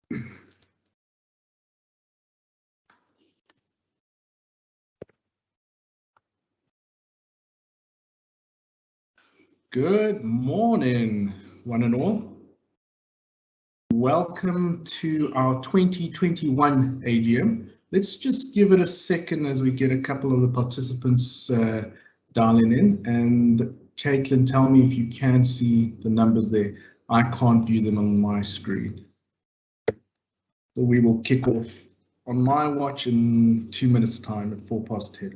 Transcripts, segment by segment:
Good morning, one and all. Welcome to our 2021 AGM. Let's just give it a second as we get a couple of the participants dialing in. And Caitlin, tell me if you can see the numbers there. I can't view them on my screen. So we will kick off on my watch in 2 minutes time at 10:04.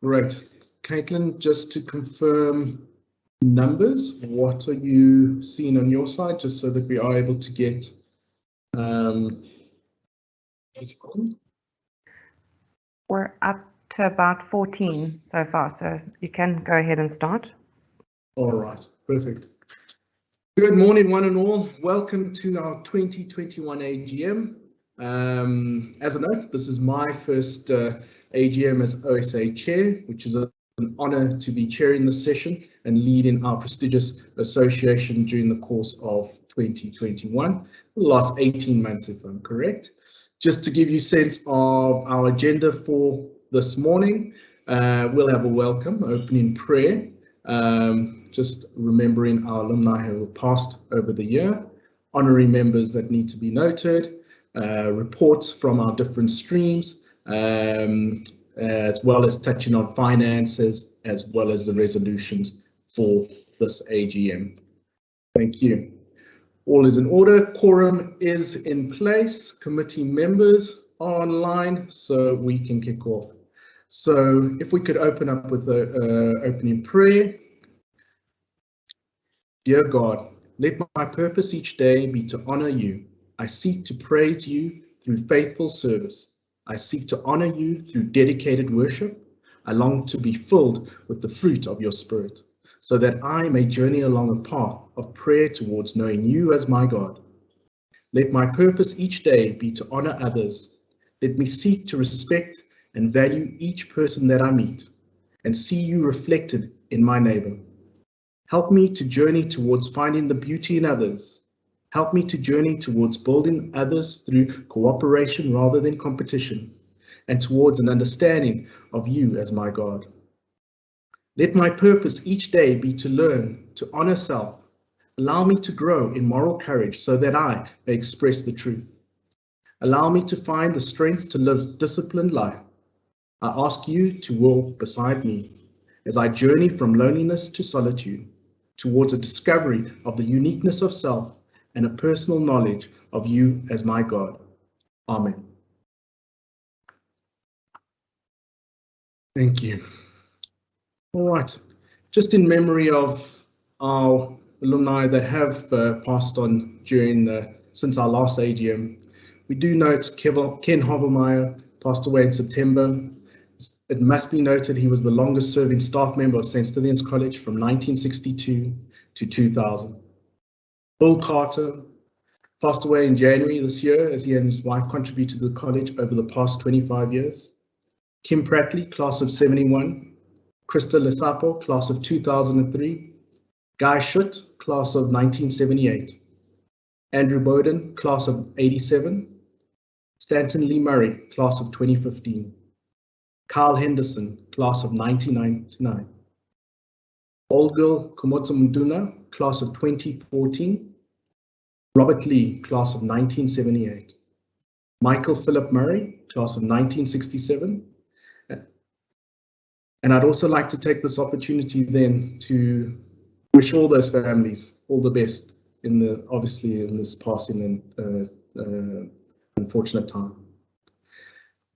Great. Caitlin, just to confirm numbers, what are you seeing on your side, just so that we are able to get We're up to about 14 so far, so you can go ahead and start. All right, perfect. Good morning, one and all. Welcome to our 2021 AGM. As a note, this is my first AGM as OSA Chair, which is an honor to be chairing this session and leading our prestigious association during the course of 2021, the last 18 months, if I'm correct. Just to give you a sense of our agenda for this morning, we'll have a welcome, opening prayer, just remembering our alumni who have passed over the year, honorary members that need to be noted, reports from our different streams, as well as touching on finances, as well as the resolutions for this AGM. Thank you. All is in order. Quorum is in place. Committee members are online, so we can kick off. So if we could open up with an opening prayer. Dear God, let my purpose each day be to honor you. I seek to praise you through faithful service. I seek to honor you through dedicated worship. I long to be filled with the fruit of your spirit, so that I may journey along a path of prayer towards knowing you as my God. Let my purpose each day be to honor others. Let me seek to respect and value each person that I meet, and see you reflected in my neighbor. Help me to journey towards finding the beauty in others. Help me to journey towards building others through cooperation rather than competition, and towards an understanding of you as my God. Let my purpose each day be to learn, to honor self. Allow me to grow in moral courage so that I may express the truth. Allow me to find the strength to live a disciplined life. I ask you to walk beside me as I journey from loneliness to solitude, towards a discovery of the uniqueness of self and a personal knowledge of you as my God. Amen. Thank you. All right, just in memory of our alumni that have passed on during since our last AGM, we do note Ken Hovermeyer passed away in September. It must be noted he was the longest serving staff member of St. Stithians College from 1962 to 2000. Bill Carter passed away in January this year as he and his wife contributed to the college over the past 25 years. Kim Prattley, class of 71. Krista Lesapo, class of 2003. Guy Schutt, class of 1978. Andrew Bowden, class of 87. Stanton Lee Murray, class of 2015. Carl Henderson, class of 1999. Olgil Komotsamduna, class of 2014. Robert Lee, class of 1978. Michael Philip Murray, class of 1967. And I'd also like to take this opportunity then to wish all those families all the best in this passing and unfortunate time.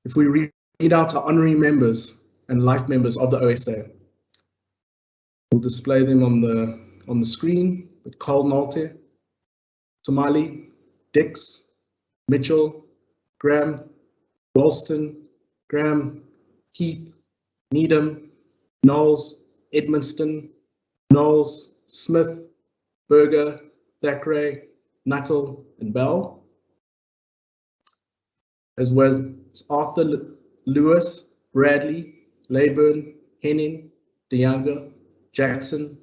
If we read out our honorary members and life members of the OSA, we'll display them on the screen. but Cole Nolte, Somali, Dix, Mitchell, Graham, Ralston, Graham, Keith, Needham, Knowles, Edmonston, Knowles, Smith, Berger, Thackeray, Nuttall, and Bell, as well as Arthur, Lewis, Bradley, Leyburn, Henning, DeYounger, Jackson,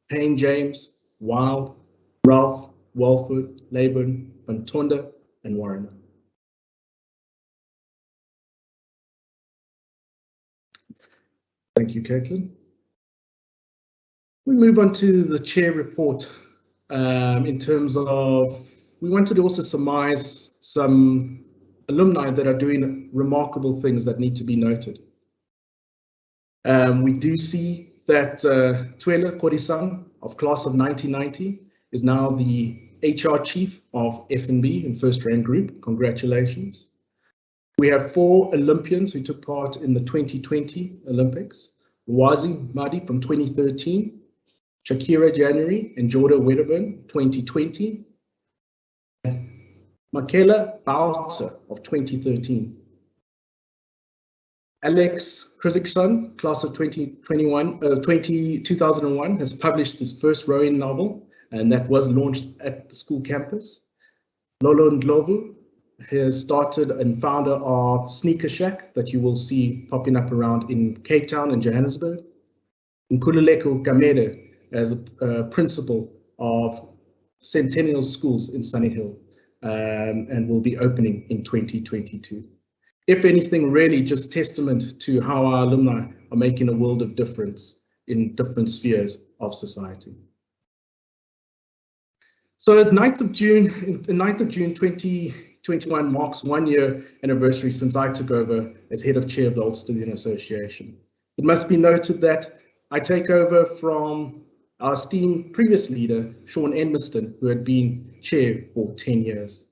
Payne James, Wild, Ralph, Walford, Leyburn, Bantonda, and Warren. Thank you, Caitlin. We move on to the chair report in terms of, we wanted to also surmise some alumni that are doing remarkable things that need to be noted. We do see that Twela Korisang of class of 1990 is now the HR chief of F&B in First Rank Group. Congratulations. We have 4 Olympians who took part in the 2020 Olympics. Wazi Madi from 2013, Shakira January and Jordan Wedderburn 2020, Michaela Bowser of 2013. Alex Krisikson, class of 2001, has published his first rowing novel, and that was launched at the school campus. Lolo Ndlovu has started and founder of Sneaker Shack that you will see popping up around in Cape Town and Johannesburg. Nkululeko Kamede as a principal of Centennial Schools in Sunny Hill, and will be opening in 2022. If anything, really just testament to how our alumni are making a world of difference in different spheres of society. So as 9th of June 2021 marks 1 year anniversary since I took over as head of chair of the Old Stithian Association. It must be noted that I take over from our esteemed previous leader, Sean Edmiston, who had been chair for 10 years.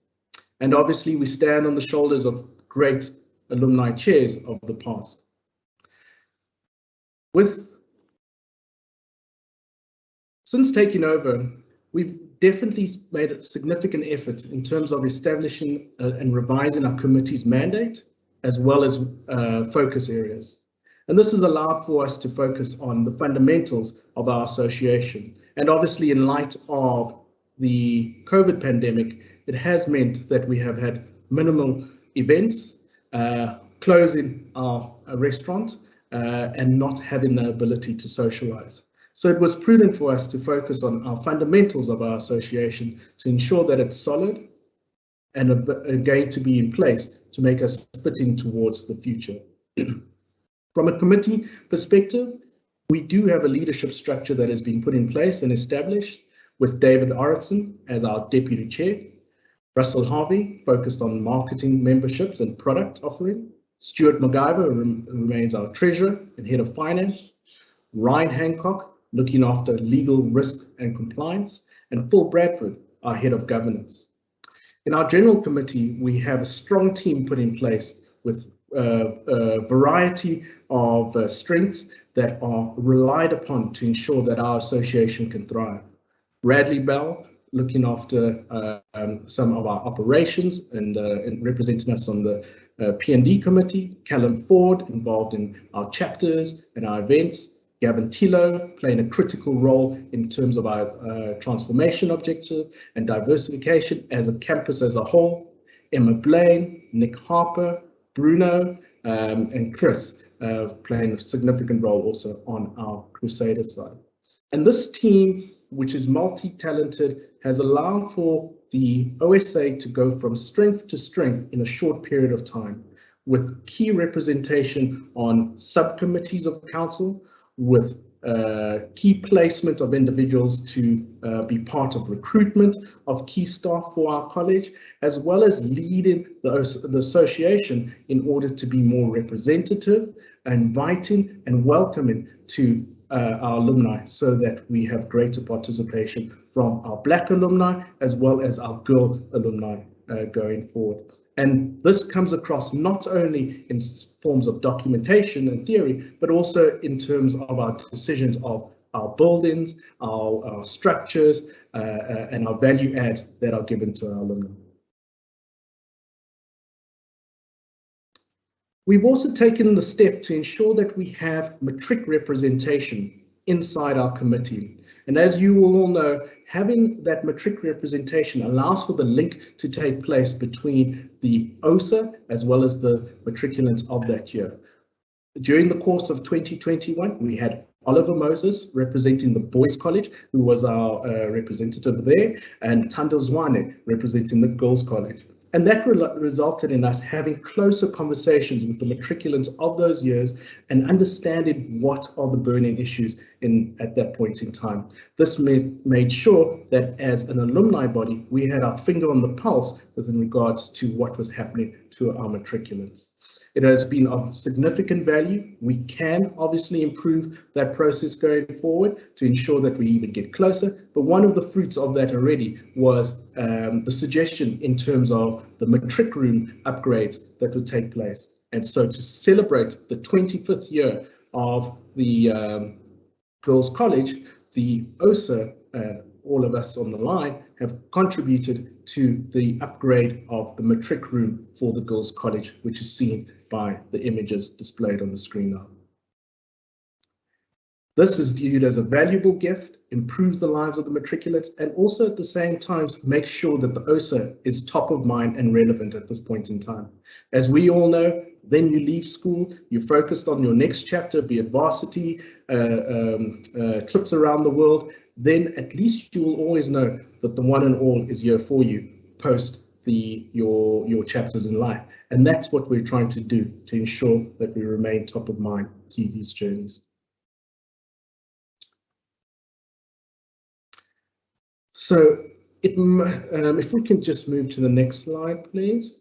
And obviously we stand on the shoulders of great alumni chairs of the past. Since taking over, we've definitely made a significant effort in terms of establishing and revising our committee's mandate, as well as focus areas. And this has allowed for us to focus on the fundamentals of our association. And obviously, in light of the COVID pandemic, it has meant that we have had minimal events, closing our restaurant, and not having the ability to socialize. So it was prudent for us to focus on our fundamentals of our association to ensure that it's solid and going to be in place to make us fitting towards the future. From a committee perspective, we do have a leadership structure that has been put in place and established, with David Orison as our deputy chair, Russell Harvey focused on marketing, memberships and product offering, Stuart MacGyver remains our treasurer and head of finance, Ryan Hancock looking after legal, risk and compliance, and Phil Bradford, our head of governance. In our general committee, we have a strong team put in place with a variety of strengths that are relied upon to ensure that our association can thrive. Bradley Bell looking after some of our operations and representing us on the P&D committee, Callum Ford involved in our chapters and our events, Gavin Tilo playing a critical role in terms of our transformation objective and diversification as a campus as a whole, Emma Blaine, Nick Harper, Bruno, and Chris playing a significant role also on our Crusader side. And this team, which is multi-talented, has allowed for the OSA to go from strength to strength in a short period of time, with key representation on subcommittees of council, with key placement of individuals to be part of recruitment of key staff for our college, as well as leading the association in order to be more representative, inviting and welcoming to our alumni, so that we have greater participation from our Black alumni as well as our girl alumni going forward. And this comes across not only in forms of documentation and theory, but also in terms of our decisions of our buildings, our structures, and our value adds that are given to our alumni. We've also taken the step to ensure that we have matric representation inside our committee. And as you will all know, having that matric representation allows for the link to take place between the OSA as well as the matriculants of that year. During the course of 2021, we had Oliver Moses representing the Boys College, who was our representative there, and Tando Zwane representing the Girls College. And that resulted in us having closer conversations with the matriculants of those years and understanding what are the burning issues at that point in time. This made sure that as an alumni body, we had our finger on the pulse with regards to what was happening to our matriculants. It has been of significant value. We can obviously improve that process going forward to ensure that we even get closer. But one of the fruits of that already was the suggestion in terms of the matric room upgrades that would take place. And so to celebrate the 25th year of the Girls College, the OSA, all of us on the line, have contributed to the upgrade of the matric room for the Girls College, which is seen by the images displayed on the screen now. This is viewed as a valuable gift, improves the lives of the matriculants, and also at the same time makes sure that the OSA is top of mind and relevant at this point in time. As we all know, then you leave school, you're focused on your next chapter, be it varsity, trips around the world, then at least you will always know that the one and all is here for you post your chapters in life. And that's what we're trying to do to ensure that we remain top of mind through these journeys. So if we can just move to the next slide, please.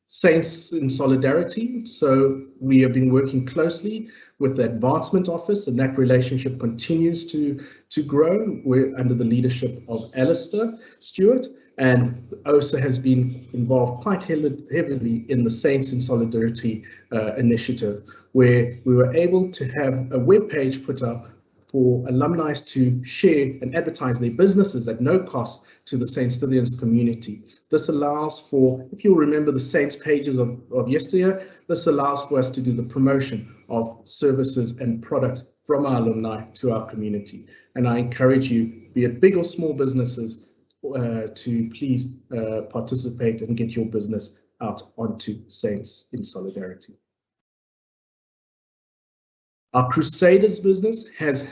Saints in Solidarity. So we have been working closely with the Advancement Office, and that relationship continues to grow. We're under the leadership of Alistair Stewart, and OSA has been involved quite heavily in the Saints in Solidarity initiative, where we were able to have a web page put up for alumni to share and advertise their businesses at no cost to the St. Stithians community. This allows for, if you'll remember the Saints pages of yesteryear, this allows for us to do the promotion of services and products from our alumni to our community. And I encourage you, be it big or small businesses, to please participate and get your business out onto Saints in Solidarity. Our Crusaders business has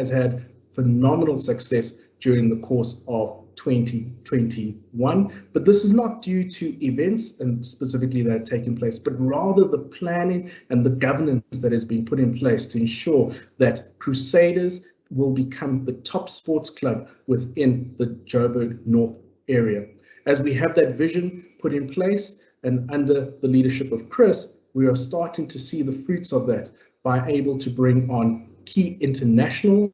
had phenomenal success during the course of 2021, but this is not due to events and specifically that are taking place, but rather the planning and the governance that has been put in place to ensure that Crusaders will become the top sports club within the Joburg North area. As we have that vision put in place and under the leadership of Chris, we are starting to see the fruits of that by able to bring on key international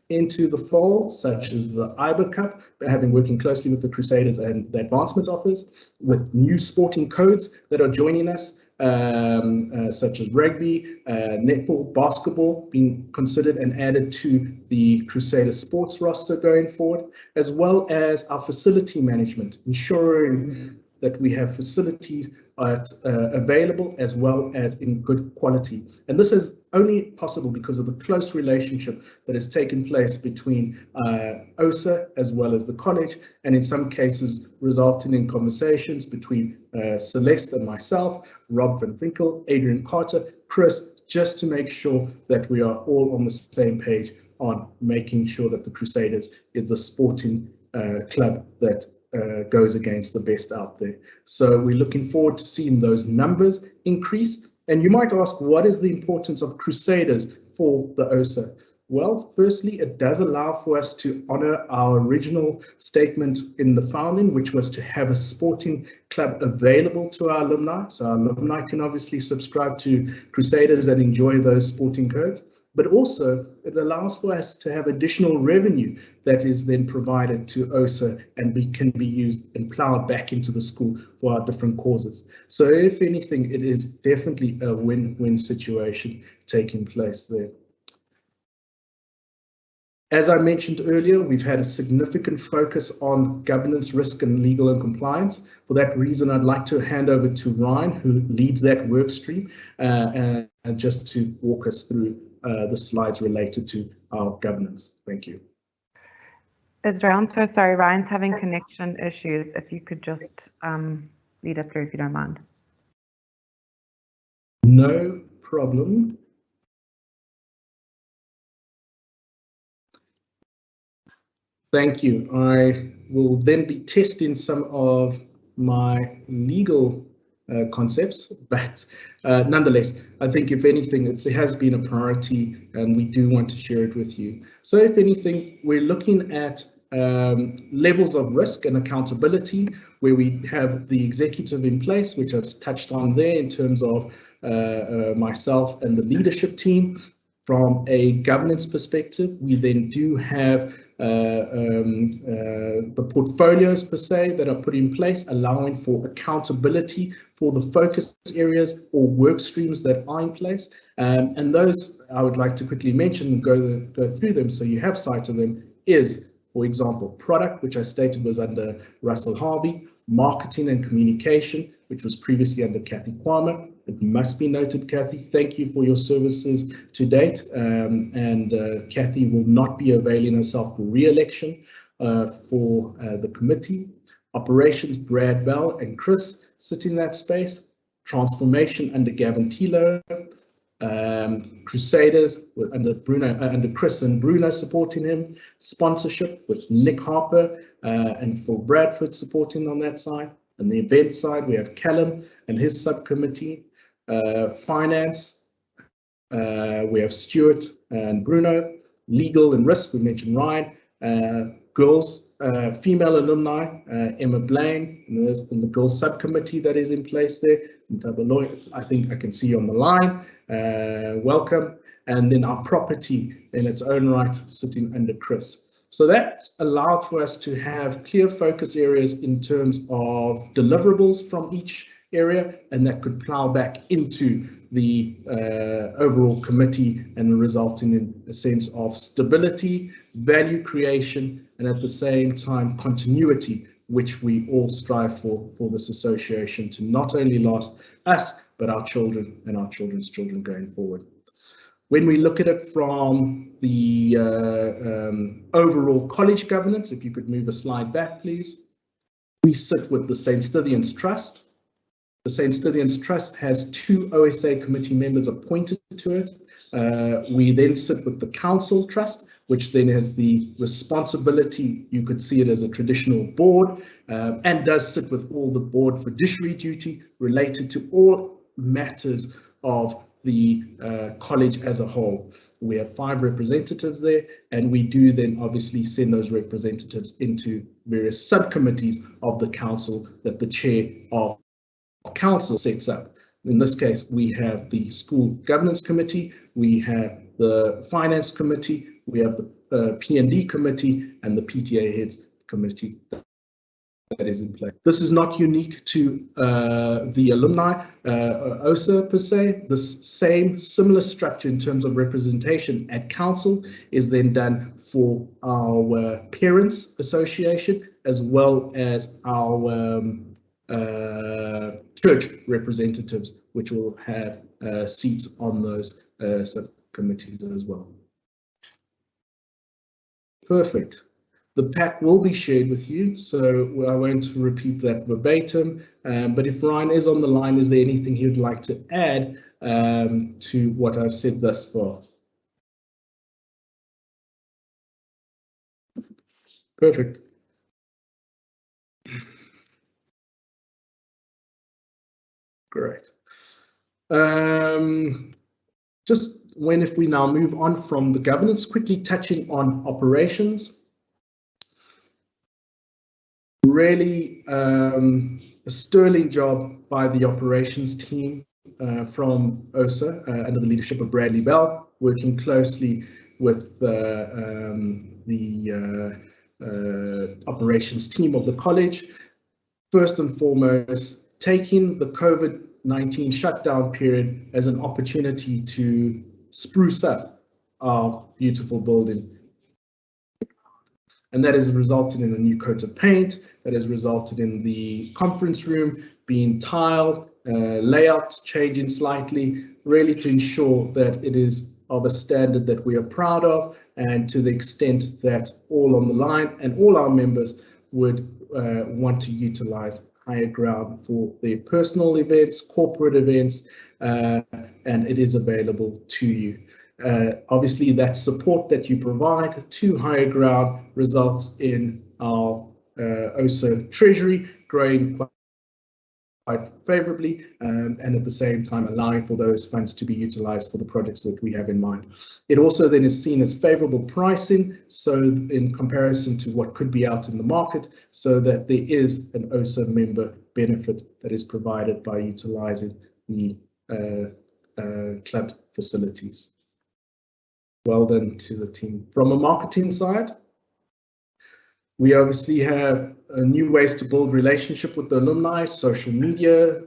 into the fold, such as the IBA Cup, having working closely with the Crusaders and the Advancement Office, with new sporting codes that are joining us, such as rugby, netball, basketball being considered and added to the Crusader sports roster going forward, as well as our facility management, ensuring that we have facilities available as well as in good quality. And this is only possible because of the close relationship that has taken place between OSA as well as the college, and in some cases resulting in conversations between Celeste and myself, Rob Van Vinkel, Adrian Carter, Chris, just to make sure that we are all on the same page on making sure that the Crusaders is the sporting club that goes against the best out there. So we're looking forward to seeing those numbers increase. And you might ask, what is the importance of Crusaders for the OSA? Well, firstly, it does allow for us to honor our original statement in the founding, which was to have a sporting club available to our alumni. So our alumni can obviously subscribe to Crusaders and enjoy those sporting codes. but also it allows for us to have additional revenue that is then provided to OSA and can be used and plowed back into the school for our different causes. So if anything, it is definitely a win-win situation taking place there. As I mentioned earlier, we've had a significant focus on governance, risk, and legal and compliance. For that reason, I'd like to hand over to Ryan, who leads that work stream, and just to walk us through the slides related to our governance. Thank you. Israel, I'm so sorry, Ryan's having connection issues. If you could just lead us through, if you don't mind. No problem. Thank you. I will then be testing some of my legal concepts, but nonetheless, I think if anything, it has been a priority and we do want to share it with you. So if anything, we're looking at levels of risk and accountability, where we have the executive in place, which I've touched on there in terms of myself and the leadership team. From a governance perspective, we then do have the portfolios per se that are put in place, allowing for accountability for the focus areas or work streams that are in place. And those I would like to quickly mention and go through them so you have sight of them is, for example, product, which I stated was under Russell Harvey, marketing and communication, which was previously under Kathy Kwame. It must be noted, Kathy, thank you for your services to date. Kathy will not be availing herself for re-election for the committee. Operations, Brad Bell and Chris sit in that space. Transformation under Gavin Tilo. Crusaders under Chris and Bruno supporting him. Sponsorship with Nick Harper and for Bradford supporting on that side. And the event side, we have Callum and his subcommittee. Finance, we have Stuart and Bruno. Legal and risk, we mentioned Ryan. Girls, female alumni, Emma Blaine, and the girls subcommittee that is in place there. I think I can see you on the line. Welcome. And then our property in its own right sitting under Chris. So that allowed for us to have clear focus areas in terms of deliverables from each area, and that could plow back into the overall committee and resulting in a sense of stability, value creation, and at the same time continuity, which we all strive for this association to not only last us, but our children and our children's children going forward. When we look at it from the overall college governance, if you could move a slide back, please. We sit with the St. Stithians Trust. The St. Stithians Trust has 2 OSA committee members appointed to it. We then sit with the Council Trust, which then has the responsibility, you could see it as a traditional board, and does sit with all the board fiduciary duty related to all matters of the college as a whole. We have 5 representatives there, and we do then obviously send those representatives into various subcommittees of the council that the chair of council sets up. In this case, we have the school governance committee, we have the finance committee, we have the P&D committee, and the PTA heads committee that is in place. This is not unique to the alumni OSA per se. This same similar structure in terms of representation at council is then done for our parents association as well as our church representatives, which will have seats on those subcommittees as well. Perfect. The pack will be shared with you, so I won't repeat that verbatim, but if Ryan is on the line, is there anything he would like to add to what I've said thus far? Perfect. Great. Just if we now move on from the governance, quickly touching on operations. Really a sterling job by the operations team from OSA under the leadership of Bradley Bell. working closely with the operations team of the college. First and foremost, taking the COVID-19 shutdown period as an opportunity to spruce up our beautiful building. And that has resulted in a new coat of paint, that has resulted in the conference room being tiled, layout changing slightly, really to ensure that it is of a standard that we are proud of, and to the extent that all on the line and all our members would want to utilize Higher Ground for their personal events, corporate events, and it is available to you. Obviously, that support that you provide to Higher Ground results in our OSA treasury growing quite favorably, and at the same time allowing for those funds to be utilized for the projects that we have in mind. It also then is seen as favorable pricing, so in comparison to what could be out in the market, so that there is an OSA member benefit that is provided by utilizing the club facilities. Well done to the team. From a marketing side, we obviously have new ways to build relationship with the alumni, social media,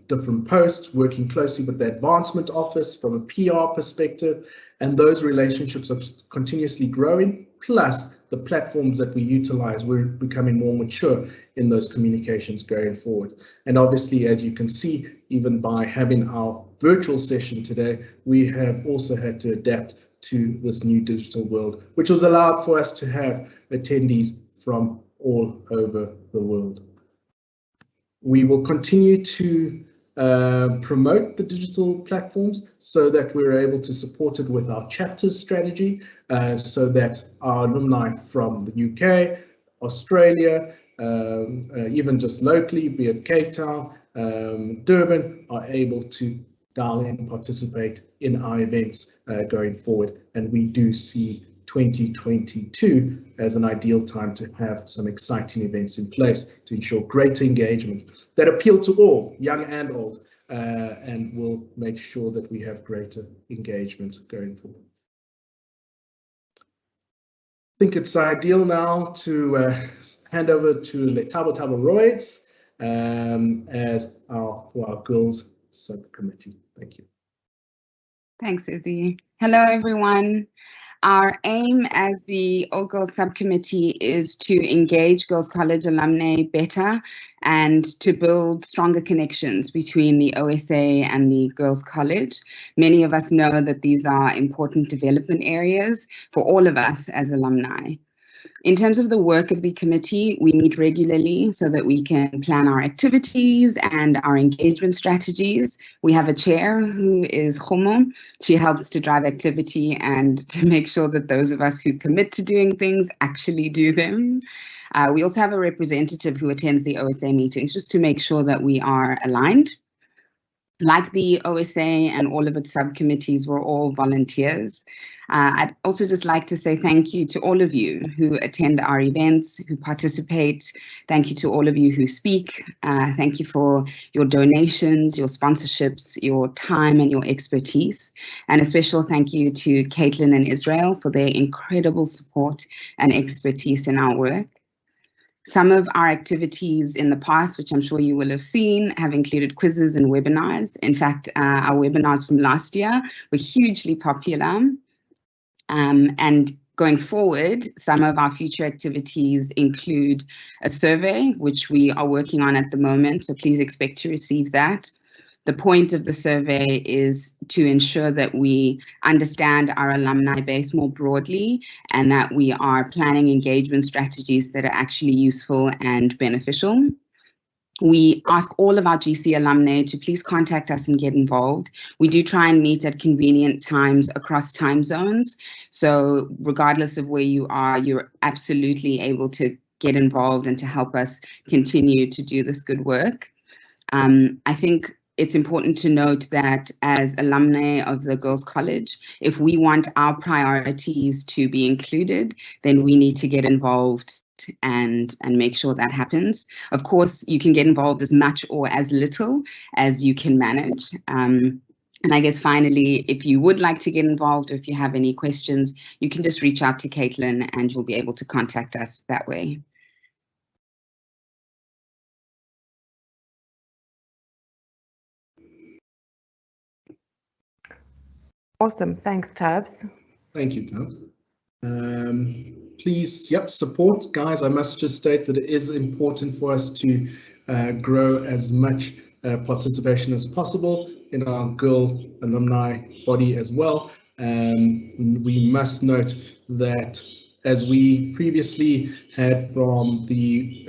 different posts, working closely with the advancement office from a PR perspective, and those relationships are continuously growing, plus the platforms that we utilize, we're becoming more mature in those communications going forward. And obviously, as you can see, even by having our virtual session today, we have also had to adapt to this new digital world, which was allowed for us to have attendees from all over the world. We will continue to promote the digital platforms so that we're able to support it with our chapters strategy, so that our alumni from the UK, Australia, even just locally, be it Cape Town, Durban, are able to dial in and participate in our events going forward. And we do see 2022 as an ideal time to have some exciting events in place to ensure greater engagement that appeal to all, young and old, and will make sure that we have greater engagement going forward. I think it's ideal now to hand over to Letabo Royds as our girls subcommittee. Thank you. Thanks, Izzy. Hello, everyone. Our aim as the All Girls Subcommittee is to engage Girls College alumni better and to build stronger connections between the OSA and the Girls College. Many of us know that these are important development areas for all of us as alumni. In terms of the work of the committee, we meet regularly so that we can plan our activities and our engagement strategies. We have a chair who is Khomo. She helps to drive activity and to make sure that those of us who commit to doing things actually do them. We also have a representative who attends the OSA meetings just to make sure that we are aligned. Like the OSA and all of its subcommittees, we're all volunteers. I'd also just like to say thank you to all of you who attend our events, who participate. Thank you to all of you who speak. Thank you for your donations, your sponsorships, your time and your expertise. And a special thank you to Caitlin and Israel for their incredible support and expertise in our work. Some of our activities in the past, which I'm sure you will have seen, have included quizzes and webinars. In fact, our webinars from last year were hugely popular. And going forward, some of our future activities include a survey, which we are working on at the moment, so please expect to receive that. The point of the survey is to ensure that we understand our alumni base more broadly and that we are planning engagement strategies that are actually useful and beneficial. We ask all of our GC alumni to please contact us and get involved. We do try and meet at convenient times across time zones. So regardless of where you are, you're absolutely able to get involved and to help us continue to do this good work. I think it's important to note that as alumni of the Girls College, if we want our priorities to be included, then we need to get involved and make sure that happens. Of course, you can get involved as much or as little as you can manage. And I guess finally, if you would like to get involved, or if you have any questions, you can just reach out to Caitlin and you'll be able to contact us that way. Awesome. Thanks, Tubbs. Thank you, Tubbs. Please, support, guys. I must just state that it is important for us to grow as much participation as possible in our girl alumni body as well. We must note that, as we previously had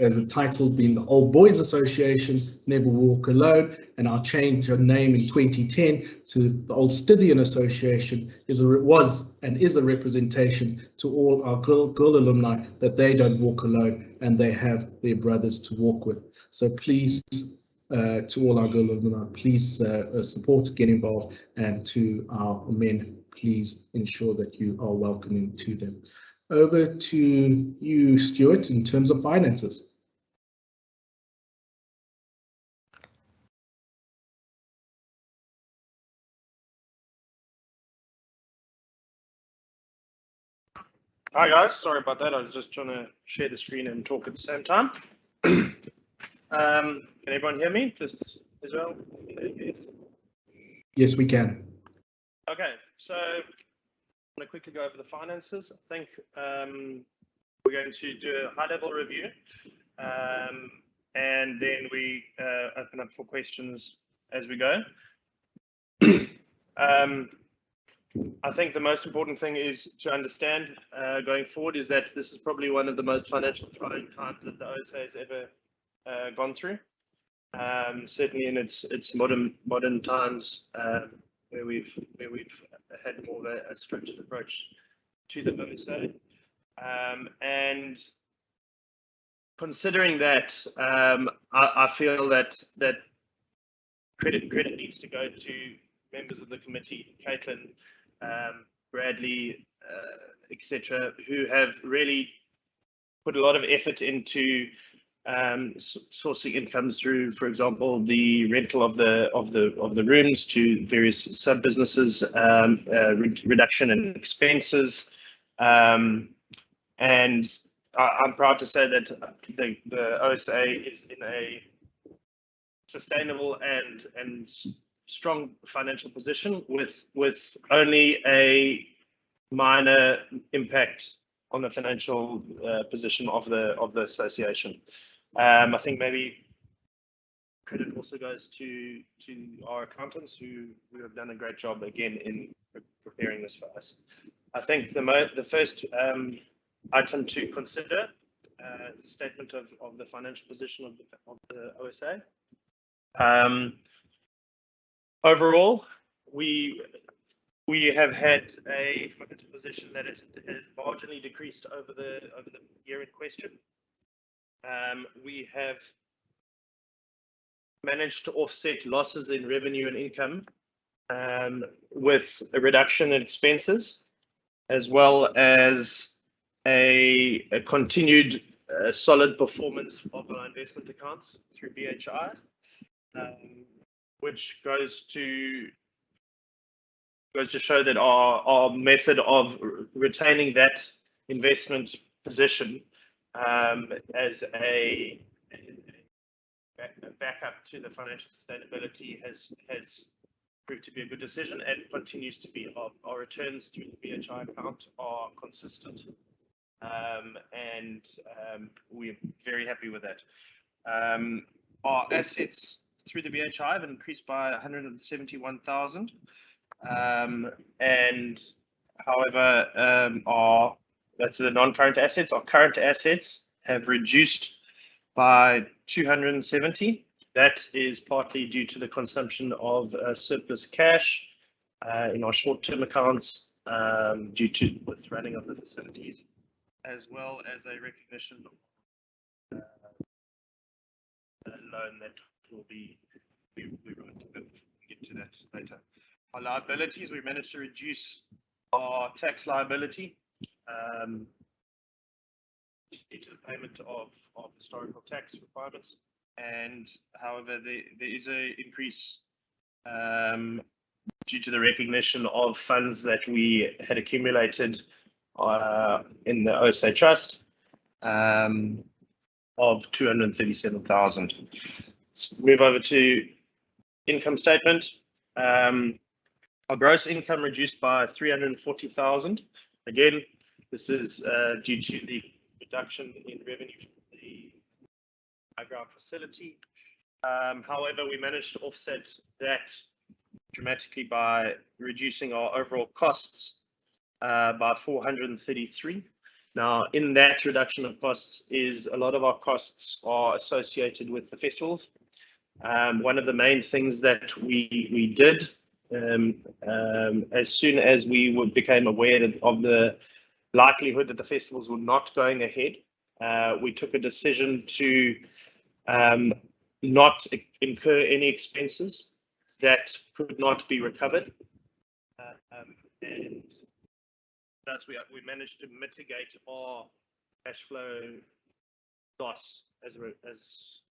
as a title being the Old Boys Association, Never Walk Alone, and our change of name in 2010 to the Old Stithian Association was and is a representation to all our girl alumni that they don't walk alone and they have their brothers to walk with. So please, to all our girl alumni, please support, get involved, and to our men, please ensure that you are welcoming to them. Over to you, Stuart, in terms of finances. Hi guys, sorry about that. I was just trying to share the screen and talk at the same time. Can everyone hear me? Just as well? Yes, we can. Okay, so I'm going to quickly go over the finances. I think we're going to do a high-level review, and then we open up for questions as we go. I think the most important thing is to understand going forward is that this is probably one of the most financial trying times that the OSA has ever gone through. Certainly in its modern times, where we've had more of a structured approach to the OSA, and considering that, I feel that credit needs to go to members of the committee, Caitlin, Bradley, etc., who have really put a lot of effort into sourcing incomes through, for example, the rental of the rooms to various sub businesses, reduction in expenses, and I'm proud to say that the OSA is in a sustainable and strong financial position with only a minor impact on the financial position of the association. I think maybe credit also goes to our accountants who have done a great job again in preparing this for us. I think the first item to consider is a statement of the financial position of the OSA. Overall, we have had a financial position that has marginally decreased over the year in question. We have managed to offset losses in revenue and income with a reduction in expenses, as well as a continued solid performance of our investment accounts through BHI, which goes to show that our method of retaining that investment position as a backup to the financial sustainability has proved to be a good decision and continues to be. Our returns through the BHI account are consistent, and we're very happy with that. Our assets through the BHI have increased by 171,000, and however, that's the non-current assets. Our current assets have reduced by 270. That is partly due to the consumption of surplus cash in our short-term accounts due to with running of the facilities, as well as a recognition of a loan that will be we won't get to that later. Our liabilities, we managed to reduce our tax liability due to the payment of historical tax requirements, and however there is an increase due to the recognition of funds that we had accumulated in the OSA Trust of 237,000. Let's move over to income statement. Our gross income reduced by 340,000. Again, this is due to the reduction in revenue from the high-ground facility. However, we managed to offset that dramatically by reducing our overall costs by 433. Now, in that reduction of costs is a lot of our costs are associated with the festivals. One of the main things that we did as soon as we became aware of the likelihood that the festivals were not going ahead, we took a decision to not incur any expenses that could not be recovered, and thus we managed to mitigate our cash flow loss as regards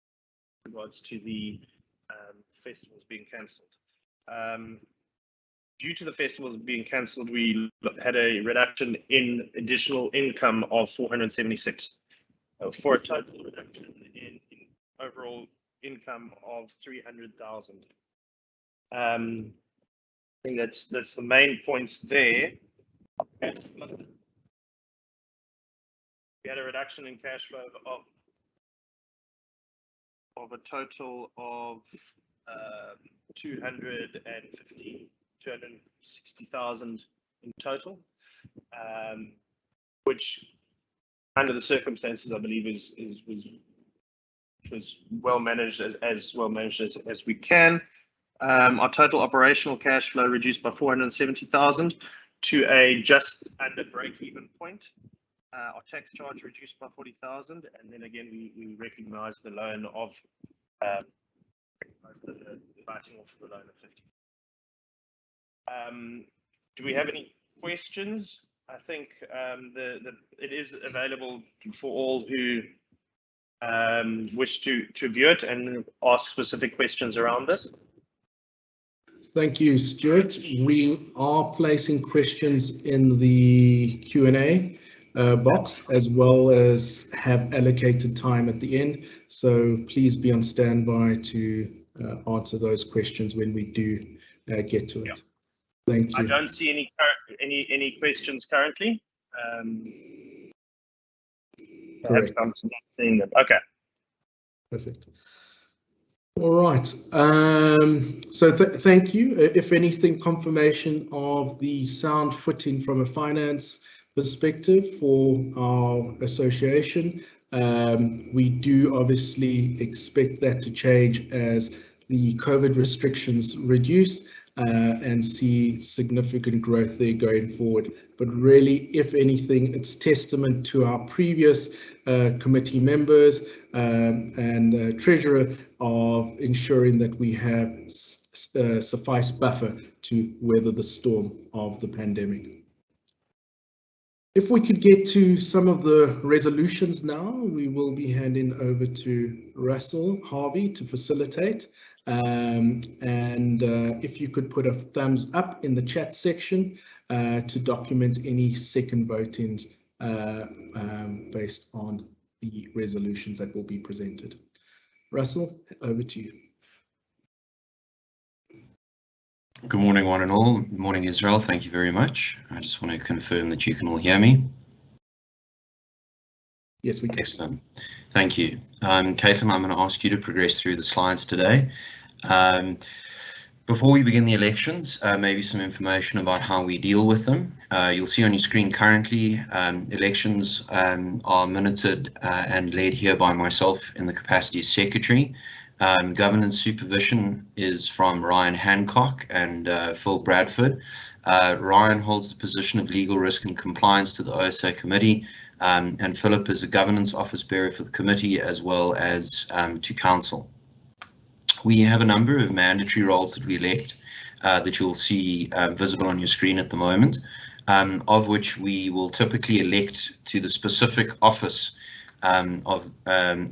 to the festivals being cancelled. Due to the festivals being cancelled, we had a reduction in additional income of 476, for a total reduction in overall income of 300,000. I think that's the main points there. We had a reduction in cash flow of a total of 260,000 in total, which under the circumstances I believe was well managed, as well managed as we can. Our total operational cash flow reduced by 470,000 to a just under break-even point. Our tax charge reduced by 40,000, and then again we recognise the loan of the writing off the loan of 50. Do we have any questions? I think it is available for all who wish to view it and ask specific questions around this. Thank you, Stuart. We are placing questions in the Q&A box, as well as have allocated time at the end. So please be on standby to answer those questions when we do get to it. Yep. Thank you. I don't see any questions currently. Correct. I'm not seeing them. Okay. Perfect. All right. So thank you. If anything, confirmation of the sound footing from a finance perspective for our association. We do obviously expect that to change as the COVID restrictions reduce and see significant growth there going forward. But really, if anything, it's testament to our previous committee members and treasurer of ensuring that we have suffice buffer to weather the storm of the pandemic. If we could get to some of the resolutions now, we will be handing over to Russell Harvey to facilitate. If you could put a thumbs up in the chat section to document any second votings based on the resolutions that will be presented. Russell, over to you. Good morning, one and all. Good morning, Israel. Thank you very much. I just want to confirm that you can all hear me. Yes, we can. Excellent. Thank you. Caitlin, I'm going to ask you to progress through the slides today. Before we begin the elections, maybe some information about how we deal with them. You'll see on your screen currently, elections are minuted and led here by myself in the capacity as secretary. Governance supervision is from Ryan Hancock and Phil Bradford. Ryan holds the position of legal risk and compliance to the OSA committee, and Philip is a governance office bearer for the committee as well as to council. We have a number of mandatory roles that we elect that you'll see visible on your screen at the moment, of which we will typically elect to the specific office of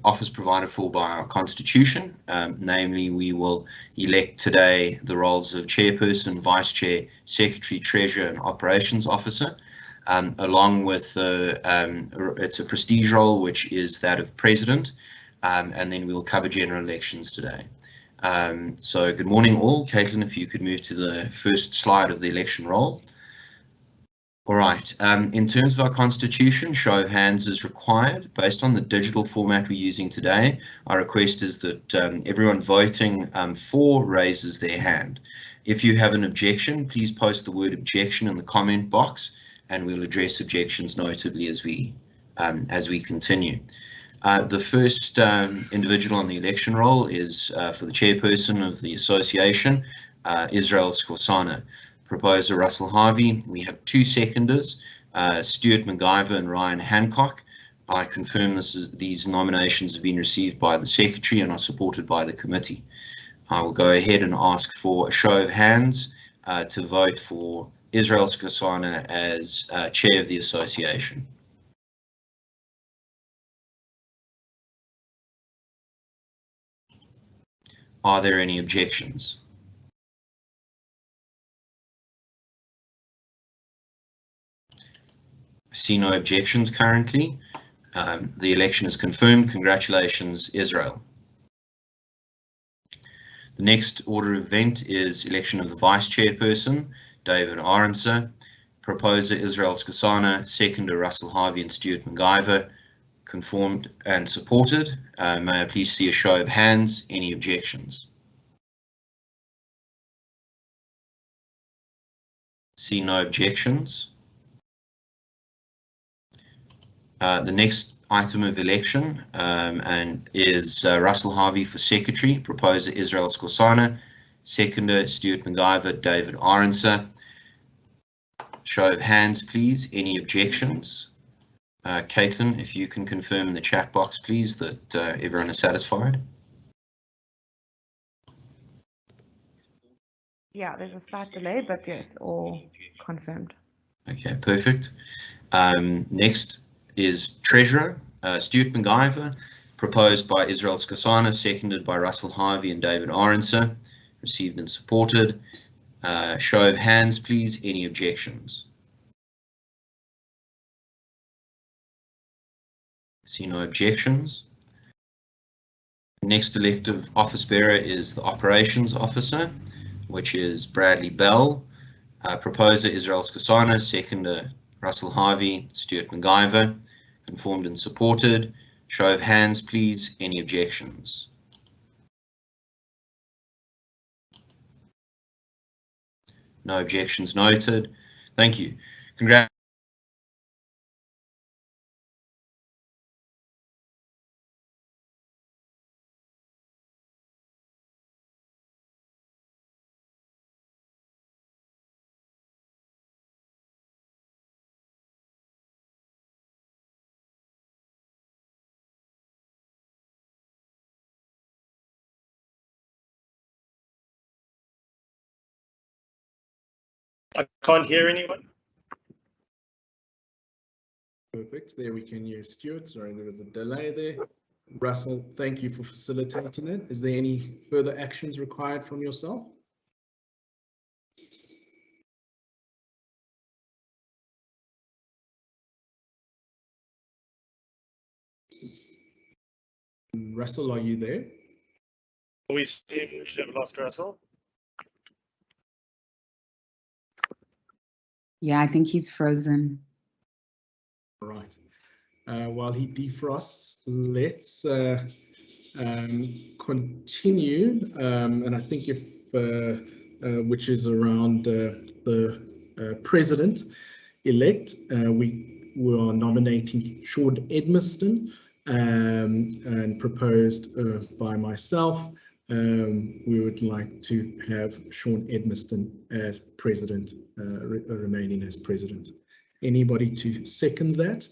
office provided for by our constitution. Namely, we will elect today the roles of chairperson, vice chair, secretary, treasurer, and operations officer, along with it's a prestige role, which is that of president, and then we'll cover general elections today. So good morning all. Caitlin, if you could move to the first slide of the election roll. All right, in terms of our constitution, show of hands is required. Based on the digital format we're using today, our request is that everyone voting for raises their hand. If you have an objection, please post the word objection in the comment box, and we'll address objections notably as we continue. The first individual on the election roll is for the chairperson of the association, Israel Skorsana. Proposer Russell Harvey. We have 2 seconders, Stuart MacGyver and Ryan Hancock. I confirm these nominations have been received by the secretary and are supported by the committee. I will go ahead and ask for a show of hands to vote for Israel Skorsana as chair of the association. Are there any objections? I see no objections currently. The election is confirmed. Congratulations, Israel. The next order of event is election of the vice chairperson, David Aronson. Proposer Israel Skorsana, seconder Russell Harvey and Stuart MacGyver, conformed and supported. May I please see a show of hands? Any objections? See no objections. The next item of election is Russell Harvey for secretary. Proposer Israel Skorsana, seconder Stuart MacGyver, David Aronson. Show of hands, please. Any objections? Caitlin, if you can confirm in the chat box, please, that everyone is satisfied. Yeah, there's a slight delay, but yes, all confirmed. Okay, perfect. Next is treasurer, Stuart MacGyver, proposed by Israel Skorsana, seconded by Russell Harvey and David Aronson, received and supported. Show of hands, please. Any objections? See no objections. Next elective office bearer is the operations officer, which is Bradley Bell. Proposer Israel Skorsana, seconder Russell Harvey, Stuart MacGyver, conformed and supported. Show of hands, please. Any objections? No objections noted. Thank you. Congratulations. I can't hear anyone. Perfect. There we can use Stuart. Sorry, there was a delay there. Russell, thank you for facilitating it. Is there any further actions required from yourself? Russell, are you there? We should have lost Russell. Yeah, I think he's frozen. All right. While he defrosts, let's continue. And I think if which is around the president-elect, we are nominating Sean Edmiston, and proposed by myself. We would like to have Sean Edmiston as president, remaining as president. Anybody to second that?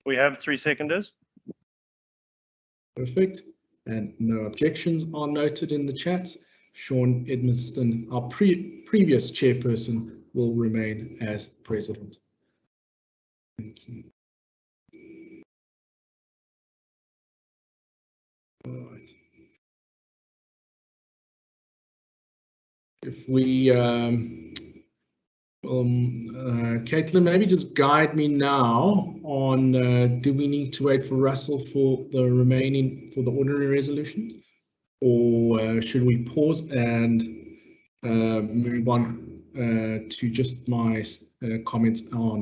We have 3 seconders. Perfect. And no objections are noted in the chat. Sean Edmiston, our previous chairperson, will remain as president. Thank you. All right. If we, Caitlin, maybe just guide me now on, do we need to wait for Russell for the ordinary resolution? Or should we pause and move on to just my comments on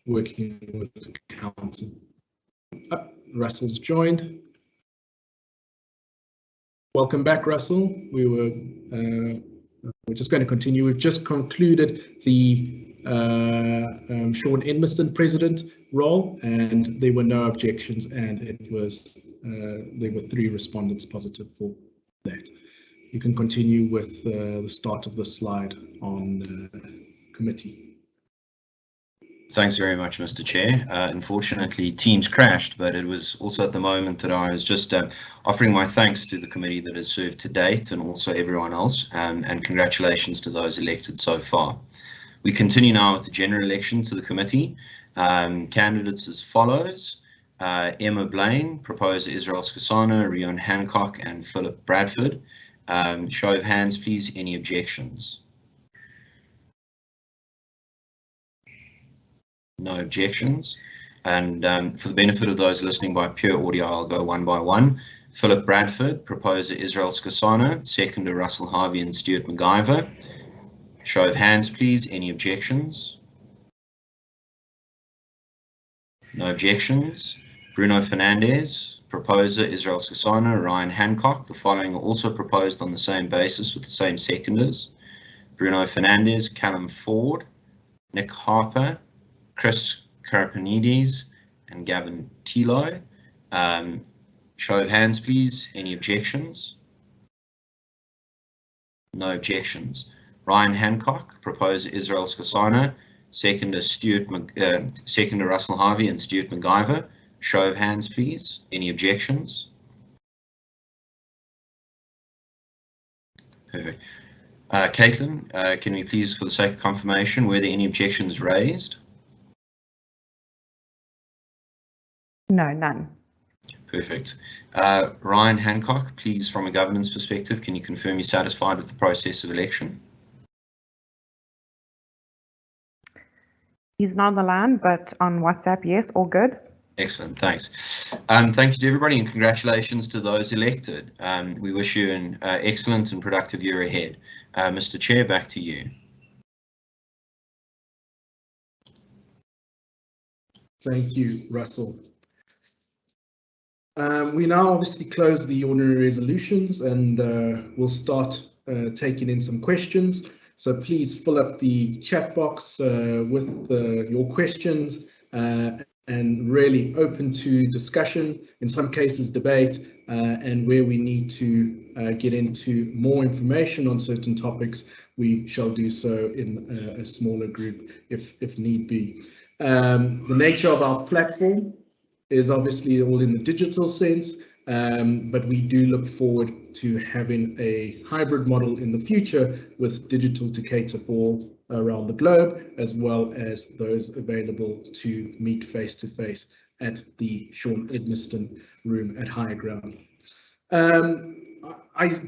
working with the council? Russell's joined. Welcome back, Russell. We're just going to continue. We've just concluded the Sean Edmiston president role, and there were no objections, and it was there were 3 respondents positive for that. You can continue with the start of the slide on committee. Thanks very much, Mr. Chair. Unfortunately, Teams crashed, but it was also at the moment that I was just offering my thanks to the committee that has served to date and also everyone else, and congratulations to those elected so far. We continue now with the general election to the committee. Candidates as follows: Emma Blaine, proposer Israel Skosana, Rion Hancock and Philip Bradford. Show of hands, please. Any objections? No objections. And for the benefit of those listening by pure audio, I'll go one by one. Philip Bradford, proposer Israel Skosana, seconder Russell Harvey and Stuart MacGyver. Show of hands, please. Any objections? No objections. Bruno Fernandez, proposer Israel Skosana, Ryan Hancock. The following are also proposed on the same basis with the same seconders: Bruno Fernandez, Callum Ford, Nick Harper, Chris Karapanides and Gavin Tilo. Show of hands, please. Any objections? No objections. Ryan Hancock, proposer Israel Skosana, seconder Russell Harvey and Stuart MacGyver. Show of hands, please. Any objections? Perfect. Caitlin, can we please, for the sake of confirmation, were there any objections raised? No, none. Perfect. Ryan Hancock, please, from a governance perspective, can you confirm you're satisfied with the process of election? He's not on the line, but on WhatsApp, yes, all good. Excellent, thanks. Thank you to everybody and congratulations to those elected. We wish you an excellent and productive year ahead. Mr. Chair, back to you. Thank you, Russell. We now obviously close the ordinary resolutions and we'll start taking in some questions. So please fill up the chat box with your questions and really open to discussion, in some cases debate, and where we need to get into more information on certain topics, we shall do so in a smaller group if need be. The nature of our platform is obviously all in the digital sense, but we do look forward to having a hybrid model in the future with digital to cater for around the globe, as well as those available to meet face-to-face at the Sean Edmiston room at High Ground.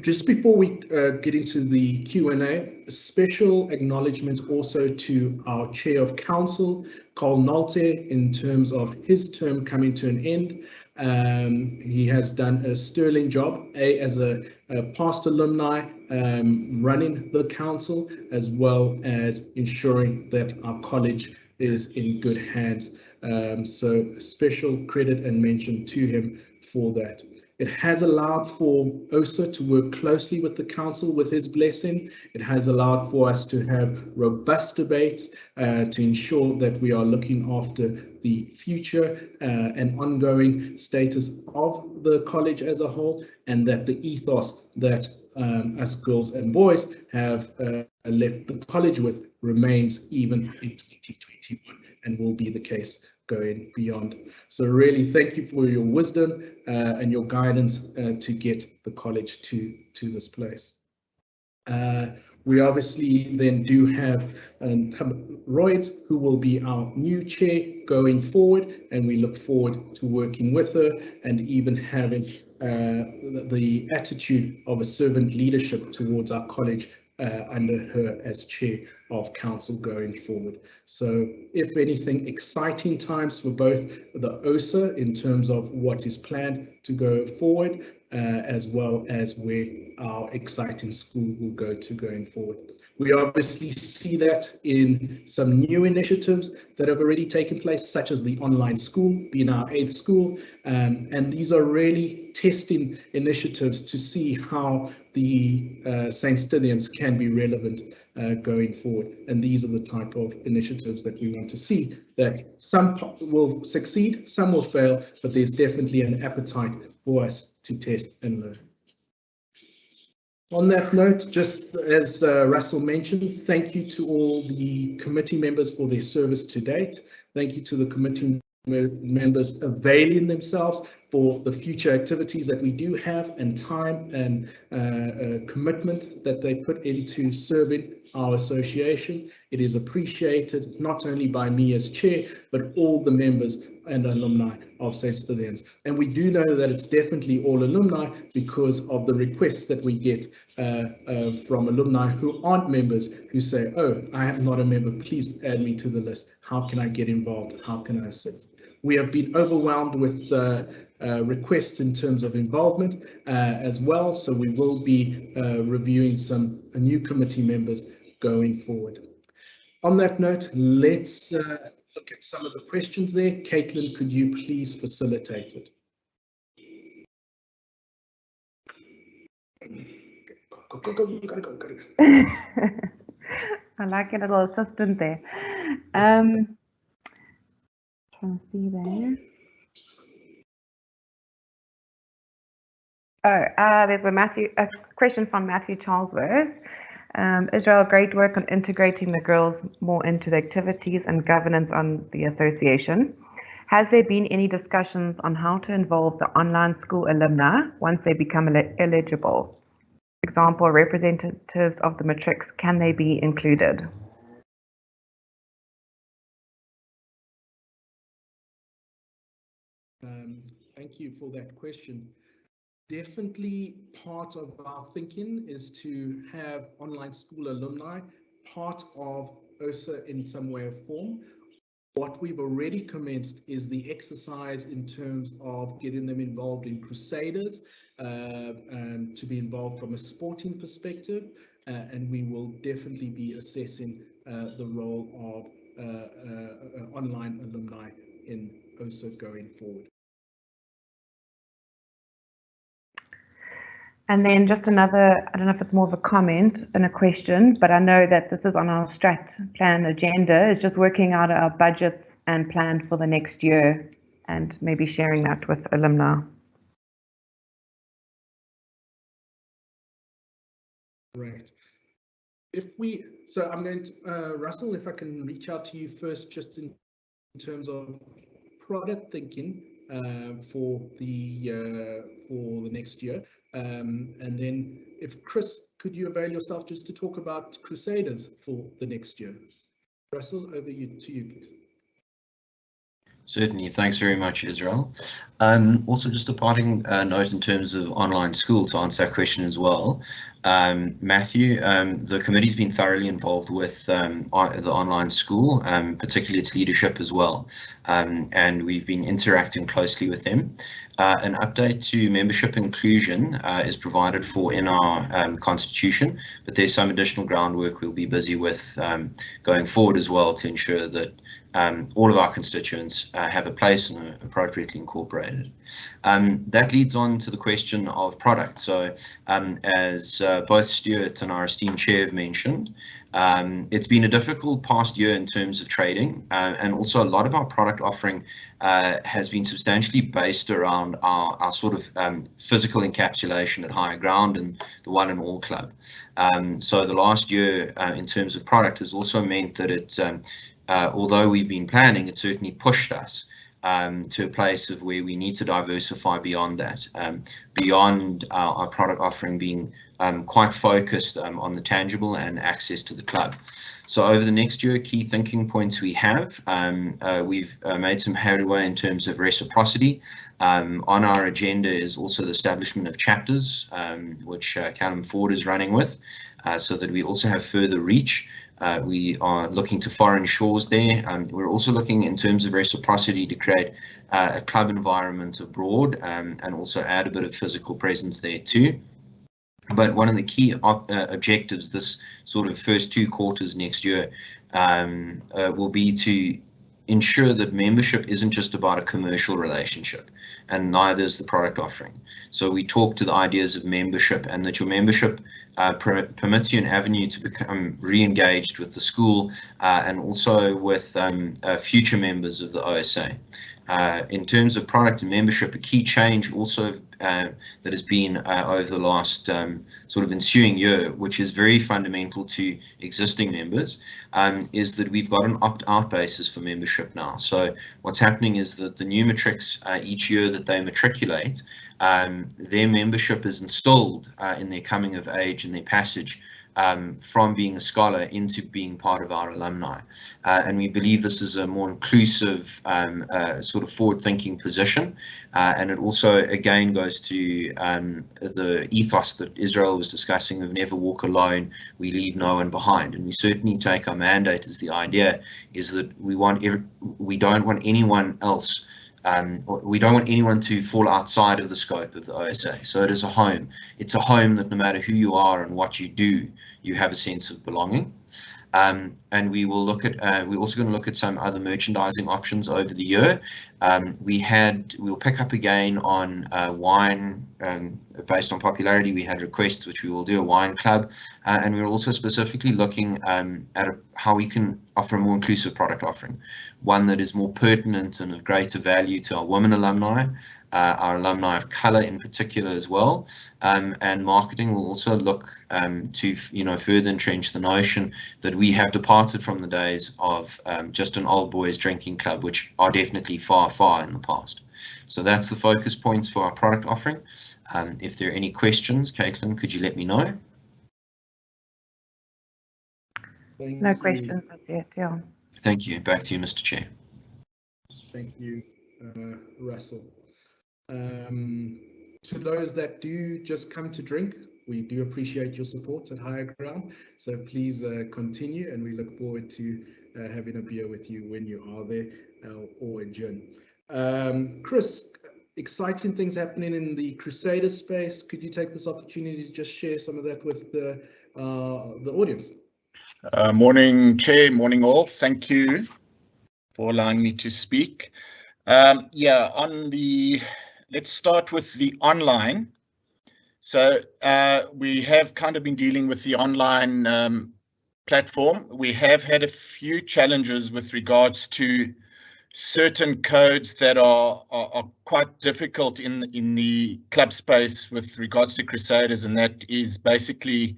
Just before we get into the Q&A, a special acknowledgement also to our Chair of Council, Carl Nolte, in terms of his term coming to an end. He has done a sterling job, as a past alumni, running the council, as well as ensuring that our college is in good hands. So special credit and mention to him for that. It has allowed for OSA to work closely with the council with his blessing. It has allowed for us to have robust debates to ensure that we are looking after the future and ongoing status of the college as a whole, and that the ethos that us girls and boys have left the college with remains even in 2021 and will be the case going beyond. So really thank you for your wisdom and your guidance to get the college to this place. We obviously then do have Royds, who will be our new chair going forward, and we look forward to working with her and even having the attitude of a servant leadership towards our college under her as chair of council going forward. So if anything, exciting times for both the OSA in terms of what is planned to go forward, as well as where our exciting school will go to going forward. We obviously see that in some new initiatives that have already taken place, such as the online school, being our 8th school, and these are really testing initiatives to see how the St. Stithians can be relevant going forward. And these are the type of initiatives that we want to see, that some will succeed, some will fail, but there's definitely an appetite for us to test and learn. On that note, just as Russell mentioned, thank you to all the committee members for their service to date. Thank you to the committee members availing themselves for the future activities that we do have, and time and commitment that they put into serving our association. It is appreciated not only by me as chair, but all the members and alumni of St. Stithians. And we do know that it's definitely all alumni because of the requests that we get from alumni who aren't members, who say, oh, I am not a member, please add me to the list. How can I get involved? How can I serve? We have been overwhelmed with requests in terms of involvement as well. So we will be reviewing some new committee members going forward. On that note, let's look at some of the questions there. Caitlin, could you please facilitate it? Go. I like your little assistant there. Trying to see there. Oh, there's a question from Matthew Charlesworth. Israel, great work on integrating the girls more into the activities and governance on the association. Has there been any discussions on how to involve the online school alumni once they become eligible? For example, representatives of the matrics, can they be included? Thank you for that question. Definitely part of our thinking is to have online school alumni part of OSA in some way or form. What we've already commenced is the exercise in terms of getting them involved in Crusaders, and to be involved from a sporting perspective, and we will definitely be assessing the role of online alumni in OSA going forward. And then just another, I don't know if it's more of a comment and a question, but I know that this is on our strat plan agenda, is just working out our budgets and plan for the next year and maybe sharing that with alumni. Right. So I'm going to, Russell, if I can reach out to you first, just in terms of product thinking for the next year. And then if Chris, could you avail yourself just to talk about Crusaders for the next year? Russell, over to you, please. Certainly, thanks very much, Israel. Also, just a parting note in terms of online school to answer that question as well. Matthew, the committee's been thoroughly involved with the online school, particularly its leadership as well, and we've been interacting closely with them. An update to membership inclusion is provided for in our constitution, but there's some additional groundwork we'll be busy with going forward as well to ensure that all of our constituents have a place and are appropriately incorporated. That leads on to the question of product. So as both Stuart and our esteemed chair have mentioned, it's been a difficult past year in terms of trading, and also a lot of our product offering has been substantially based around our sort of physical encapsulation at Higher Ground and the One and All Club. So the last year in terms of product has also meant that it although we've been planning, it certainly pushed us to a place of where we need to diversify beyond that. beyond our product offering being quite focused on the tangible and access to the club. So over the next year, key thinking points we have, we've made some headway in terms of reciprocity. On our agenda is also the establishment of chapters, which Callum Ford is running with, so that we also have further reach. We are looking to foreign shores there. We're also looking in terms of reciprocity to create a club environment abroad and also add a bit of physical presence there too. But one of the key objectives this sort of first 2 quarters next year will be to ensure that membership isn't just about a commercial relationship, and neither is the product offering. So we talk to the ideas of membership, and that your membership permits you an avenue to become re-engaged with the school and also with future members of the OSA. In terms of product and membership, a key change also that has been over the last sort of ensuing year, which is very fundamental to existing members, is that we've got an opt-out basis for membership now. So what's happening is that the new matrics, each year that they matriculate, their membership is installed in their coming of age and their passage from being a scholar into being part of our alumni. And we believe this is a more inclusive sort of forward-thinking position. And it also, again, goes to the ethos that Israel was discussing of never walk alone, we leave no one behind. And we certainly take our mandate as the idea is that we don't want anyone else we don't want anyone to fall outside of the scope of the OSA. So it is a home. It's a home that no matter who you are and what you do, you have a sense of belonging. And we will look at, we're also going to look at some other merchandising options over the year. We'll pick up again on wine, based on popularity. We had requests, which we will do a wine club. And we're also specifically looking at how we can offer a more inclusive product offering, one that is more pertinent and of greater value to our women alumni, our alumni of colour in particular as well, and marketing will also look to further entrench the notion that we have departed from the days of just an old boys drinking club, which are definitely far in the past. So that's the focus points for our product offering. If there are any questions, Caitlin, could you let me know? No questions as yet, yeah. Thank you. Back to you, Mr. Chair. Thank you, Russell. To those that do just come to drink, we do appreciate your support at Higher Ground. So please continue, and we look forward to having a beer with you when you are there or adjourn. Chris, exciting things happening in the Crusader space. Could you take this opportunity to just share some of that with the audience? Morning, Chair. Morning, all. Thank you for allowing me to speak. Let's start with the online. So we have kind of been dealing with the online platform. We have had a few challenges with regards to certain codes that are quite difficult in the club space with regards to Crusaders, and that is basically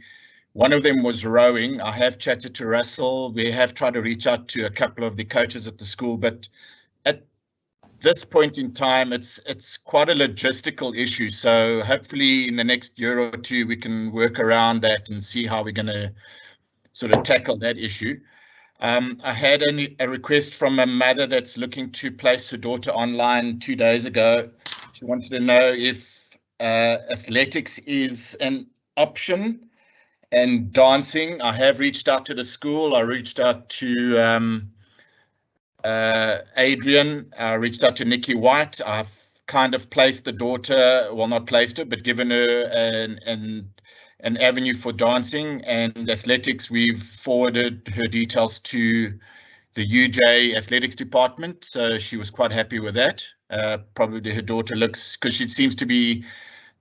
one of them was rowing. I have chatted to Russell. We have tried to reach out to a couple of the coaches at the school, but at this point in time, it's quite a logistical issue. So hopefully in the next year or two, we can work around that and see how we're going to sort of tackle that issue. I had a request from a mother that's looking to place her daughter online 2 days ago. She wanted to know if athletics is an option and dancing. I have reached out to the school. I reached out to Adrian. I reached out to Nikki White. I've kind of placed the daughter, well, not placed her, but given her an avenue for dancing and athletics. We've forwarded her details to the UJ athletics department, so she was quite happy with that. Probably her daughter looks, because she seems to be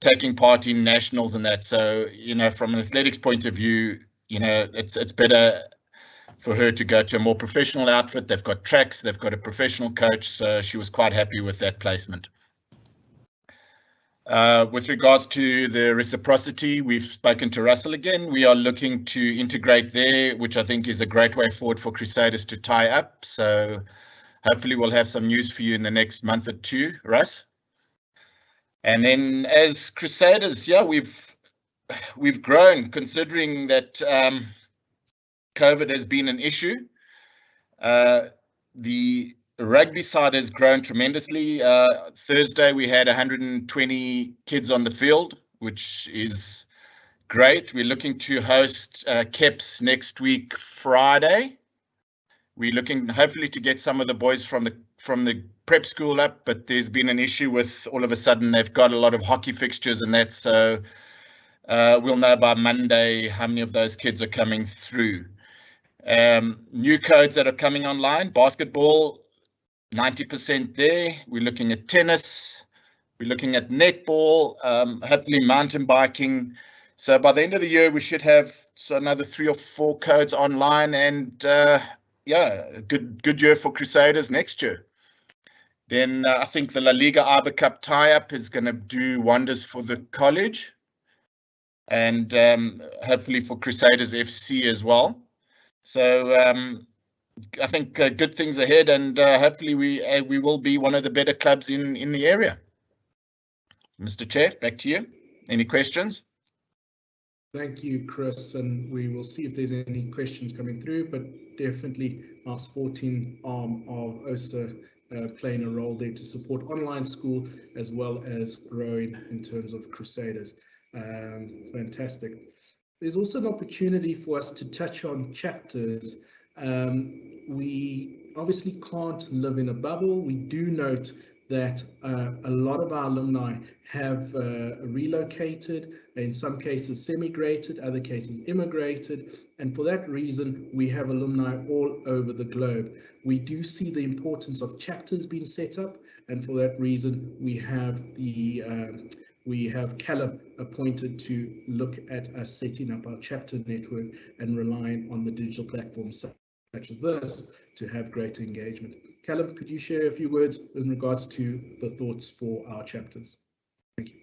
taking part in nationals and that. So, from an athletics point of view, it's better for her to go to a more professional outfit. They've got tracks, they've got a professional coach, so she was quite happy with that placement. With regards to the reciprocity, we've spoken to Russell again. We are looking to integrate there, which I think is a great way forward for Crusaders to tie up. So hopefully we'll have some news for you in the next month or two, Russ. And then as Crusaders, yeah, we've grown, considering that COVID has been an issue. The rugby side has grown tremendously. Thursday we had 120 kids on the field, which is great. We're looking to host KEPS next week, Friday. We're looking hopefully to get some of the boys from the prep school up, but there's been an issue with all of a sudden they've got a lot of hockey fixtures and that, so we'll know by Monday how many of those kids are coming through. New codes that are coming online: basketball, 90% there. We're looking at tennis. We're looking at netball, hopefully mountain biking. So by the end of the year, we should have another 3 or 4 codes online, and yeah, a good year for Crusaders next year. Then I think the La Liga Arbor Cup tie-up is going to do wonders for the college, and hopefully for Crusaders FC as well. So I think good things ahead, and hopefully we will be one of the better clubs in the area. Mr. Chair, back to you. Any questions? Thank you, Chris, and we will see if there's any questions coming through, but definitely our sporting arm of OSA playing a role there to support online school as well as growing in terms of Crusaders. Fantastic. There's also an opportunity for us to touch on chapters. We obviously can't live in a bubble. We do note that a lot of our alumni have relocated, in some cases semigrated, other cases immigrated, and for that reason we have alumni all over the globe. We do see the importance of chapters being set up, and for that reason we have Callum appointed to look at us setting up our chapter network and relying on the digital platforms such as this to have greater engagement. Callum, could you share a few words in regards to the thoughts for our chapters? Thank you.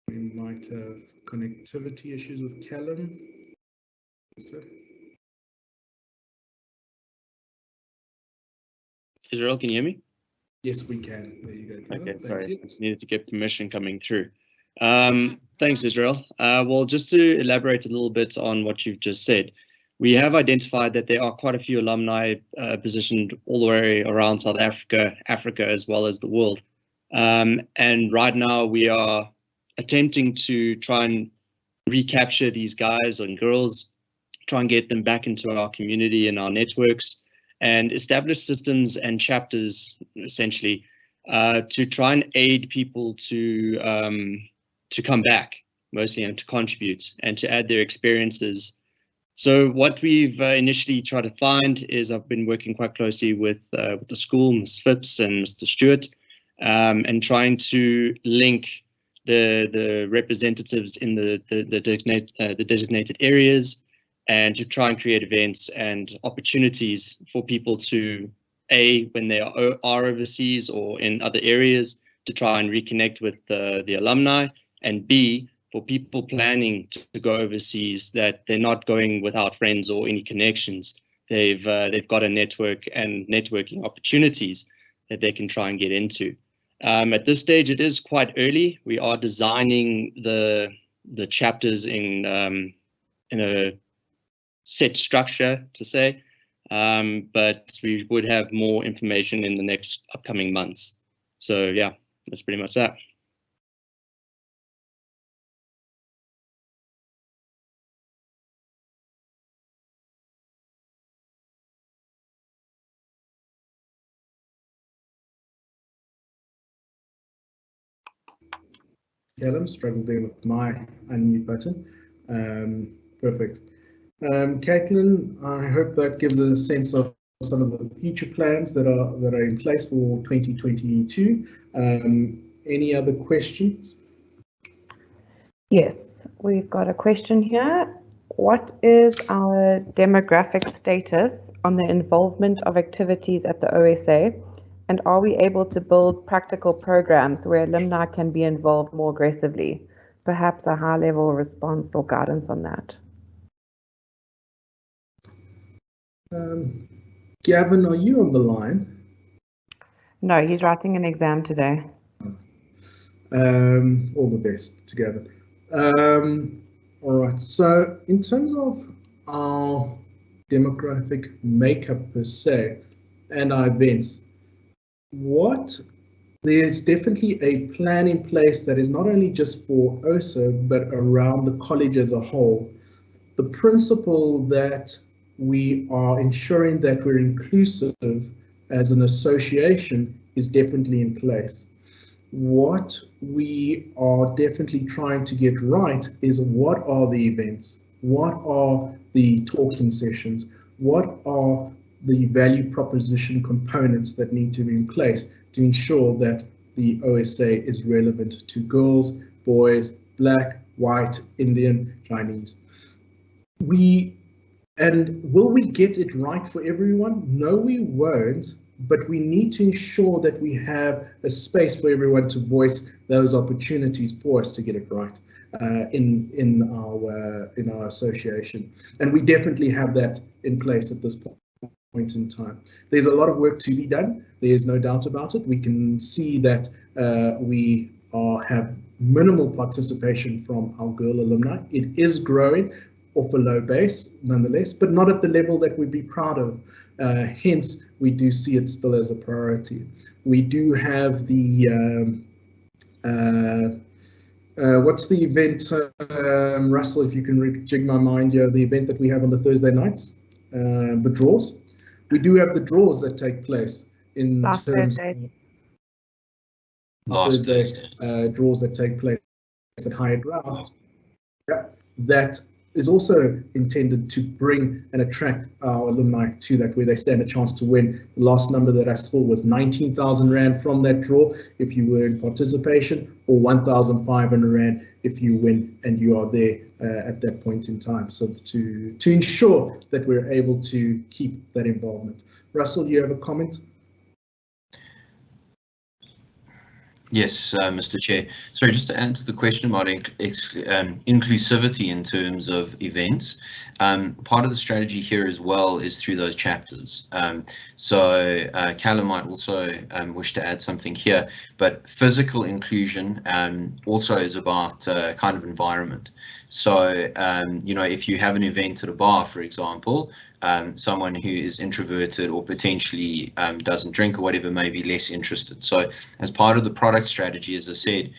We might have connectivity issues with Callum. Israel, can you hear me? Yes, we can. There you go, Callum. Okay, sorry, you. I just needed to get permission coming through. Thanks, Israel. Well, just to elaborate a little bit on what you've just said, we have identified that there are quite a few alumni positioned all the way around South Africa, as well as the world. And right now we are attempting to try and recapture these guys and girls, try and get them back into our community and our networks, and establish systems and chapters, essentially, to try and aid people to come back, mostly, and to contribute and to add their experiences. So what we've initially tried to find is, I've been working quite closely with the school, Ms. Phipps and Mr. Stewart, and trying to link the representatives in the designated areas, and to try and create events and opportunities for people to, A, when they are overseas or in other areas, to try and reconnect with the alumni, and B, for people planning to go overseas, that they're not going without friends or any connections. They've got a network and networking opportunities that they can try and get into. At this stage, it is quite early. We are designing the chapters in a set structure, to say, but we would have more information in the next upcoming months. So yeah, that's pretty much that. Callum, struggled there with my unmute button. Perfect. Caitlin, I hope that gives a sense of some of the future plans that are in place for 2022. Any other questions? Yes, we've got a question here. What is our demographic status on the involvement of activities at the OSA, And are we able to build practical programs where alumni can be involved more aggressively? Perhaps a high-level response or guidance on that. Gavin, are you on the line? No, he's writing an exam today. All the best to Gavin. All right, so in terms of our demographic makeup per se and our events, there's definitely a plan in place that is not only just for OSA, but around the college as a whole. The principle that we are ensuring that we're inclusive as an association is definitely in place. What we are definitely trying to get right is what are the events? What are the talking sessions? What are the value proposition components that need to be in place to ensure that the OSA is relevant to girls, boys, black, white, Indian, Chinese? And will we get it right for everyone? No, we won't, but we need to ensure that we have a space for everyone to voice those opportunities for us to get it right in our association. And we definitely have that in place at this point in time. There's a lot of work to be done. There's no doubt about it. We can see that we have minimal participation from our girl alumni. It is growing off a low base nonetheless, but not at the level that we'd be proud of. Hence, we do see it still as a priority. We do have the, what's the event, Russell, if you can jig my mind here, the event that we have on the Thursday nights, the draws. We do have the draws that take place in Last terms Thursday. of Thursday draws that take place at higher ground. Yeah, that is also intended to bring and attract our alumni to that, where they stand a chance to win. The last number that I saw was 19,000 Rand from that draw if you were in participation, or 1,500 Rand if you win and you are there at that point in time. So to ensure that we're able to keep that involvement. Russell, you have a comment? Yes, Mr. Chair. Sorry, just to answer the question about inclusivity in terms of events, part of the strategy here as well is through those chapters. So Callum might also wish to add something here, but physical inclusion also is about kind of environment. So, you know, if you have an event at a bar, for example, someone who is introverted or potentially doesn't drink or whatever may be less interested. So as part of the product strategy, as I said,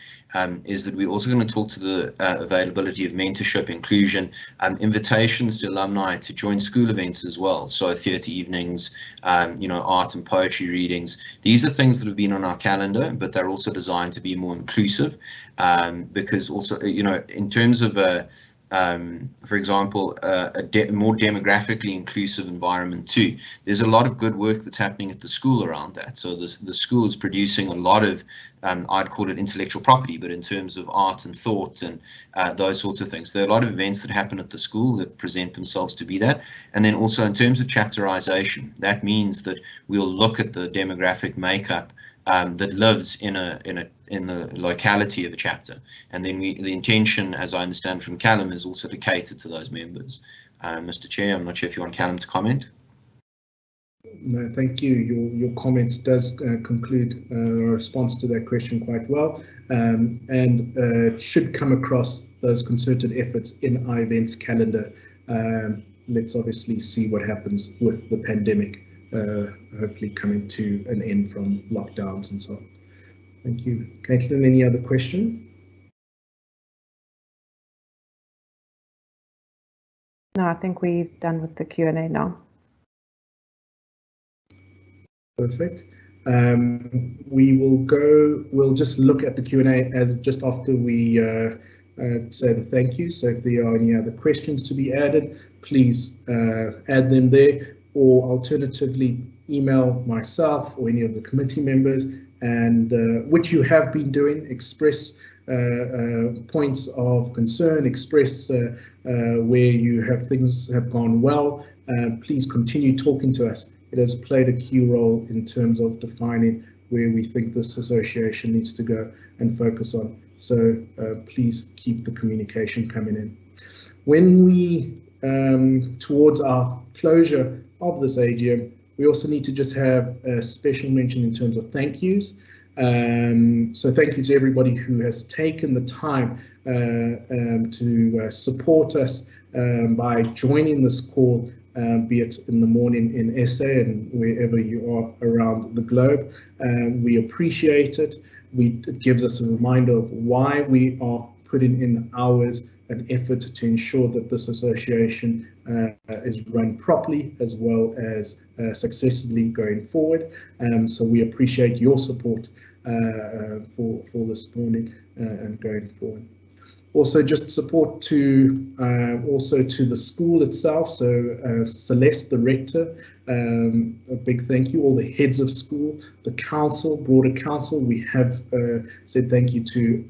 is that we're also going to talk to the availability of mentorship, inclusion, invitations to alumni to join school events as well. So theatre evenings, you know, art and poetry readings. These are things that have been on our calendar, but they're also designed to be more inclusive, because also, you know, in terms of for example, a more demographically inclusive environment too. There's a lot of good work that's happening at the school around that. So the school is producing a lot of, I'd call it intellectual property, but in terms of art and thought and those sorts of things. There are a lot of events that happen at the school that present themselves to be that. And then also in terms of chapterization, that means that we'll look at the demographic makeup that lives in the locality of a chapter, and then the intention, as I understand from Callum, is also to cater to those members. Mr. Chair, I'm not sure if you want Callum to comment. No, thank you. Your comments does conclude a response to that question quite well, and should come across those concerted efforts in our events calendar. Let's obviously see what happens with the pandemic, hopefully coming to an end from lockdowns and so on. Thank you. Caitlin, any other question? No, I think we've done with the Q&A now. Perfect. We'll just look at the Q&A as just after we say the thank you. So if there are any other questions to be added, please add them there, or alternatively email myself or any of the committee members, and which you have been doing. Express points of concern, express where you have things have gone well. Please continue talking to us it has played a key role in terms of defining where we think this association needs to go and focus on. So please keep the communication coming in. When we, towards our closure of this AGM, we also need to just have a special mention in terms of thank yous. So thank you to everybody who has taken the time to support us by joining this call, be it in the morning in SA and wherever you are around the globe. We appreciate it. It gives us a reminder of why we are putting in hours and effort to ensure that this association is run properly as well as successfully going forward. So we appreciate your support for this morning and going forward. Also, just support to the school itself. So Celeste, the rector, a big thank you. All the heads of school, the council, broader council. We have said thank you to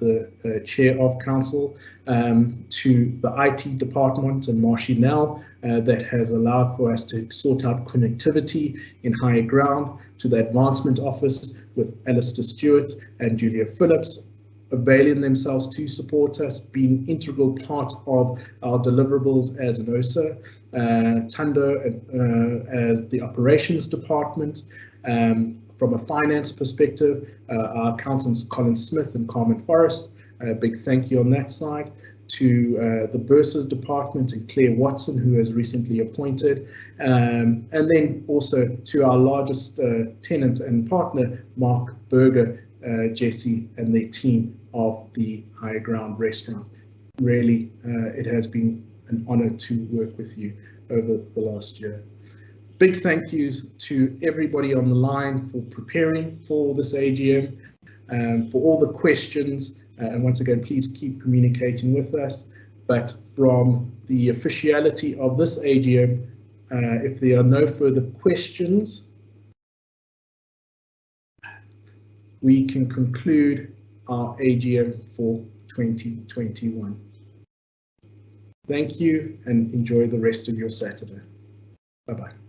the chair of council, to the IT department and Marshy Nell that has allowed for us to sort out connectivity in higher ground, to the advancement office with Alistair Stewart and Julia Phillips, availing themselves to support us, being integral part of our deliverables as an OSA, Tando as the operations department. From a finance perspective, our accountants Colin Smith and Carmen Forrest, a big thank you on that side. To the Bursars department and Claire Watson, who has recently appointed, and then also to our largest tenant and partner, Mark Berger, Jesse and their team of the Higher Ground restaurant. Really, it has been an honor to work with you over the last year. Big thank yous to everybody on the line for preparing for this AGM, for all the questions, and once again, please keep communicating with us. But from the officiality of this AGM, if there are no further questions, we can conclude our AGM for 2021. Thank you and enjoy the rest of your Saturday. Bye-bye.